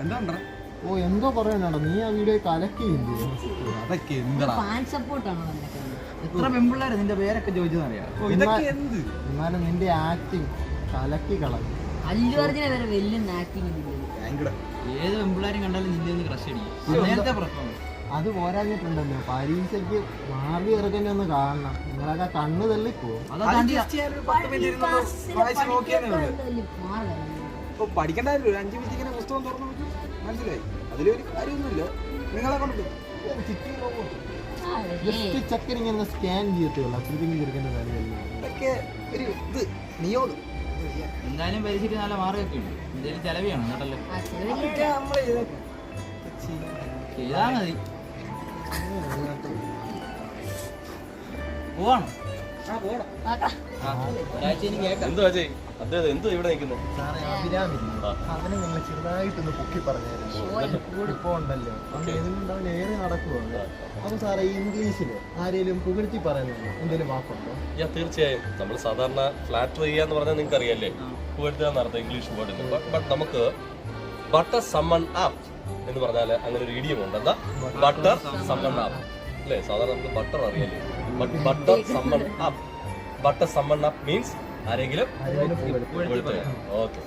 എന്താ ഓ എന്തോ പറയാനാണോ നീ ആ വീഡിയോ കലക്കിയില്ലേ? അതൊക്കെ എന്താ എത്ര പെമ്പിള്ളേര് നിന്റെ പേരൊക്കെ ചോദിച്ചതറിയാം. ഇതൊക്കെ എന്ത്? എന്നാലും നിന്റെ ആക്ടിങ് കലക്കി കളഞ്ഞു. അല്ലു അർജുന വരെ വലിയ ആക്ടിങ് ഏത് പെമ്പിള്ളേരും കണ്ടാലും നിന്റെ ഒന്ന് ക്രഷ് അടിക്കും. നേരത്തെ പ്രശ്നം അത് പോരാഞ്ഞിട്ടുണ്ടല്ലോ, പരീക്ഷയ്ക്ക് മാറി ഇറക്കന്നെ ഒന്ന് കാണണം. നിങ്ങളൊക്കെ കണ്ണ് തള്ളിപ്പോ. പഠിക്കണ്ടായിരുന്നു. 5 മിനിറ്റ് ഇങ്ങനെ പുസ്തകം തുറന്നു നോക്കി മനസ്സിലായി. അതിലൊരു കാര്യമൊന്നുമില്ല. നിങ്ങളെ കൊണ്ട് ജസ്റ്റ് ചക്കൻ ഇങ്ങനെ സ്കാൻ ചെയ്യത്തുള്ളൂ. അപ്പോഴത്തേക്ക് ചെറുക്കൻ്റെ കാര്യമല്ലേ ഇതൊക്കെ ഒരു ഇത് നിയോഗം. എന്തായാലും പരീക്ഷയ്ക്ക് നല്ല മാർക്കൊക്കെ ഉണ്ട്. എന്തെങ്കിലും ചെലവിയാണ് കേട്ടല്ലോ. ചെയ്താ മതി. പോവാണോ? ഒരാഴ്ച എനിക്ക് കേൾക്കാം. എന്തോ ഇവിടെ നിൽക്കുന്നത് സാറേ, അഭിരാമില്ല അവനെ ഞങ്ങൾ ചെറുതായിട്ടൊന്ന് പൊക്കി പറഞ്ഞായിരുന്നു. ഇപ്പൊ ഉണ്ടല്ലോ എന്തുകൊണ്ട് അവൻ ഏറെ നടക്കുന്നുണ്ട്. അപ്പൊ സാറേ, ഇംഗ്ലീഷിൽ ആരെങ്കിലും പുകഴ്ത്തി പറയുന്നുണ്ടോ? എന്തെങ്കിലും വാക്കുണ്ടോ? തീർച്ചയായും നമ്മൾ സാധാരണ ഫ്ലാറ്റർ ചെയ്യാന്ന് പറഞ്ഞാൽ നിങ്ങൾക്ക് അറിയാല്ലേ, പുകഴ്ത്തുക എന്നർത്ഥം ഇംഗ്ലീഷ് വേർഡിന്. ബട്ട് നമുക്ക് ബട്ടർ സമ്മൺ ആപ്പ് എന്ന് പറഞ്ഞാൽ അങ്ങനെ ഒരു ഇഡിയം ഉണ്ട്. എന്താ ബട്ടർ സമ്മൺ ആപ്പ് അല്ലേ? സാധാരണ നമുക്ക് ബട്ടർ അറിയാല്ലേ, but butter someone up. Butter someone up means ആരെങ്കിലും. ഓക്കെ.